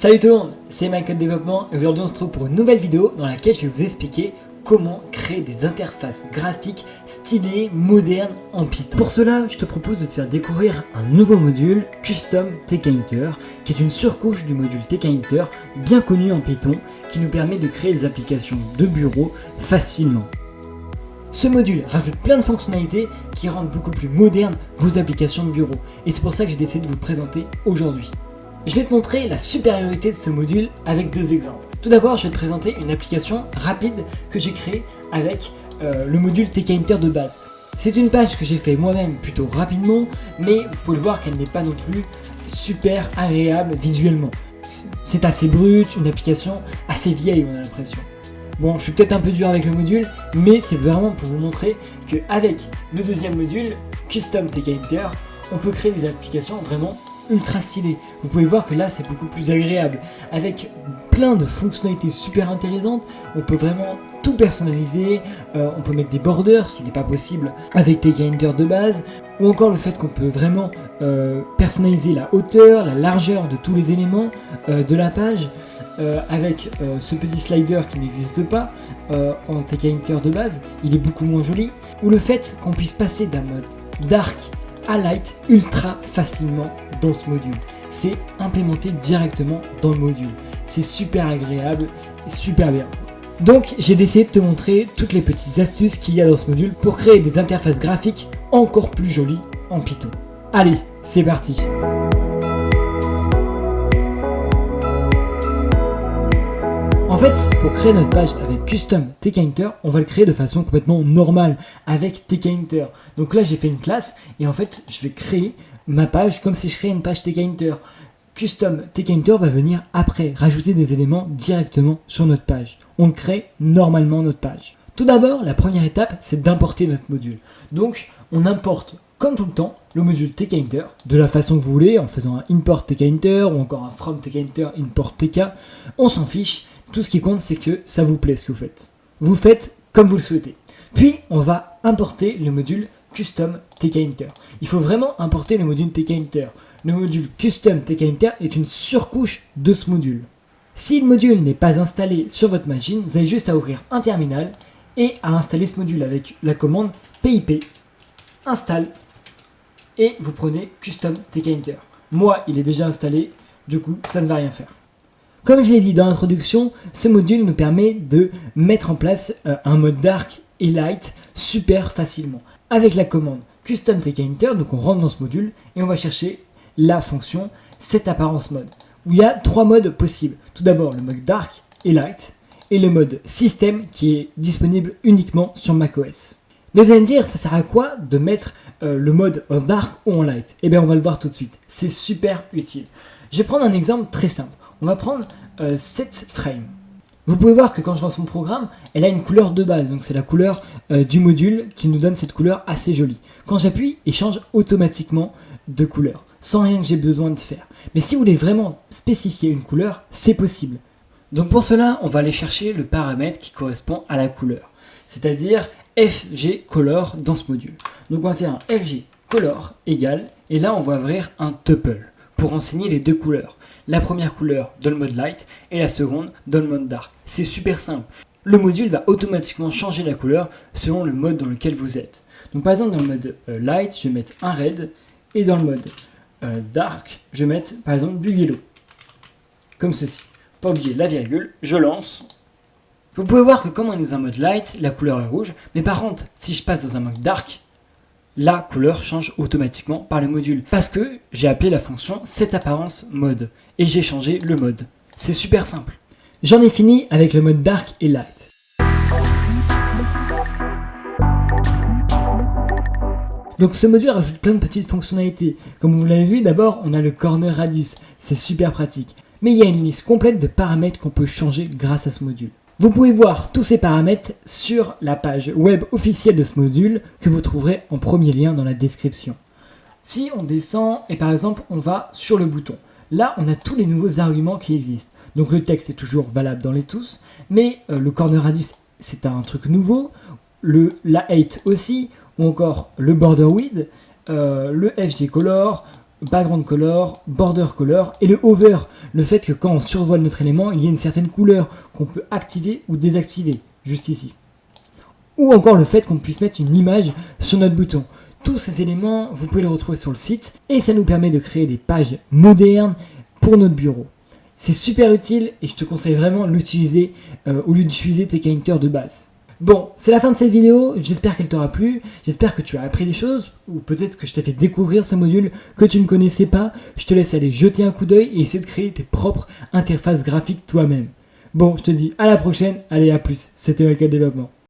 Salut tout le monde, c'est Michael Développement et aujourd'hui on se trouve pour une nouvelle vidéo dans laquelle je vais vous expliquer comment créer des interfaces graphiques stylées, modernes en Python. Pour cela, je te propose de te faire découvrir un nouveau module, Custom Tkinter, qui est une surcouche du module Tkinter bien connu en Python, qui nous permet de créer des applications de bureau facilement. Ce module rajoute plein de fonctionnalités qui rendent beaucoup plus modernes vos applications de bureau et c'est pour ça que j'ai décidé de vous le présenter aujourd'hui. Je vais te montrer la supériorité de ce module avec deux exemples. Tout d'abord, je vais te présenter une application rapide que j'ai créée avec le module Tkinter de base. C'est une page que j'ai fait moi-même plutôt rapidement, mais vous pouvez le voir qu'elle n'est pas non plus super agréable visuellement. C'est assez brut, une application assez vieille on a l'impression. Bon, je suis peut-être un peu dur avec le module, mais c'est vraiment pour vous montrer qu'avec le deuxième module, Custom Tkinter, on peut créer des applications vraiment ultra stylées. Vous pouvez voir que là c'est beaucoup plus agréable. Avec plein de fonctionnalités super intéressantes, on peut vraiment tout personnaliser, on peut mettre des borders, ce qui n'est pas possible avec Tkinter de base, ou encore le fait qu'on peut vraiment personnaliser la hauteur, la largeur de tous les éléments de la page, avec ce petit slider qui n'existe pas en Tkinter de base, il est beaucoup moins joli, ou le fait qu'on puisse passer d'un mode dark à light ultra facilement dans ce module. C'est implémenté directement dans le module. C'est super agréable et super bien. Donc j'ai décidé de te montrer toutes les petites astuces qu'il y a dans ce module pour créer des interfaces graphiques encore plus jolies en Python. Allez, c'est parti! En fait, pour créer notre page avec Custom Tkinter, on va le créer de façon complètement normale avec Tkinter. Donc là, j'ai fait une classe et en fait, je vais créer ma page comme si je créais une page Tkinter. Custom Tkinter va venir après, rajouter des éléments directement sur notre page. On crée normalement notre page. Tout d'abord, la première étape, c'est d'importer notre module. Donc, on importe comme tout le temps le module Tkinter de la façon que vous voulez, en faisant un import Tkinter ou encore un from Tkinter import tk. On s'en fiche. Tout ce qui compte, c'est que ça vous plaît ce que vous faites. Vous faites comme vous le souhaitez. Puis, on va importer le module Custom Tkinter. Il faut vraiment importer le module Tkinter. Le module Custom Tkinter est une surcouche de ce module. Si le module n'est pas installé sur votre machine, vous avez juste à ouvrir un terminal et à installer ce module avec la commande pip install et vous prenez Custom Tkinter. Moi, il est déjà installé, du coup, ça ne va rien faire. Comme je l'ai dit dans l'introduction, ce module nous permet de mettre en place un mode dark et light super facilement. Avec la commande Custom Tkinter, donc on rentre dans ce module et on va chercher la fonction setApparenceMode, où il y a trois modes possibles. Tout d'abord le mode dark et light et le mode system qui est disponible uniquement sur macOS. Mais vous allez me dire, ça sert à quoi de mettre le mode en dark ou en light? Eh bien on va le voir tout de suite, c'est super utile. Je vais prendre un exemple très simple. On va prendre setFrame. Vous pouvez voir que quand je lance mon programme, elle a une couleur de base. Donc c'est la couleur du module qui nous donne cette couleur assez jolie. Quand j'appuie, il change automatiquement de couleur, sans rien que j'ai besoin de faire. Mais si vous voulez vraiment spécifier une couleur, c'est possible. Donc pour cela, on va aller chercher le paramètre qui correspond à la couleur. C'est-à-dire FGColor dans ce module. Donc on va faire un FGColor égale, et là on va ouvrir un tuple pour renseigner les deux couleurs. La première couleur dans le mode light et la seconde dans le mode dark. C'est super simple. Le module va automatiquement changer la couleur selon le mode dans lequel vous êtes. Donc par exemple dans le mode light, je vais mettre un red et dans le mode dark, je vais mettre par exemple du yellow. Comme ceci. Pas oublier la virgule, je lance. Vous pouvez voir que comme on est dans un mode light, la couleur est rouge. Mais par contre, si je passe dans un mode dark, la couleur change automatiquement par le module parce que j'ai appelé la fonction setApparenceMode et j'ai changé le mode. C'est super simple. J'en ai fini avec le mode dark et light. Donc ce module rajoute plein de petites fonctionnalités. Comme vous l'avez vu, d'abord on a le corner radius, c'est super pratique. Mais il y a une liste complète de paramètres qu'on peut changer grâce à ce module. Vous pouvez voir tous ces paramètres sur la page web officielle de ce module que vous trouverez en premier lien dans la description. Si on descend et par exemple on va sur le bouton, là on a tous les nouveaux arguments qui existent. Donc le texte est toujours valable dans les tous, mais le corner radius c'est un truc nouveau, la height aussi, ou encore le border width, le FGColor, background color, border color et le hover, le fait que quand on survole notre élément, il y a une certaine couleur qu'on peut activer ou désactiver, juste ici. Ou encore le fait qu'on puisse mettre une image sur notre bouton. Tous ces éléments, vous pouvez les retrouver sur le site et ça nous permet de créer des pages modernes pour notre bureau. C'est super utile et je te conseille vraiment de l'utiliser au lieu d'utiliser Tkinter de base. Bon, c'est la fin de cette vidéo, j'espère qu'elle t'aura plu, j'espère que tu as appris des choses, ou peut-être que je t'ai fait découvrir ce module que tu ne connaissais pas. Je te laisse aller jeter un coup d'œil et essayer de créer tes propres interfaces graphiques toi-même. Bon, je te dis à la prochaine, allez à plus, c'était Waka Développement.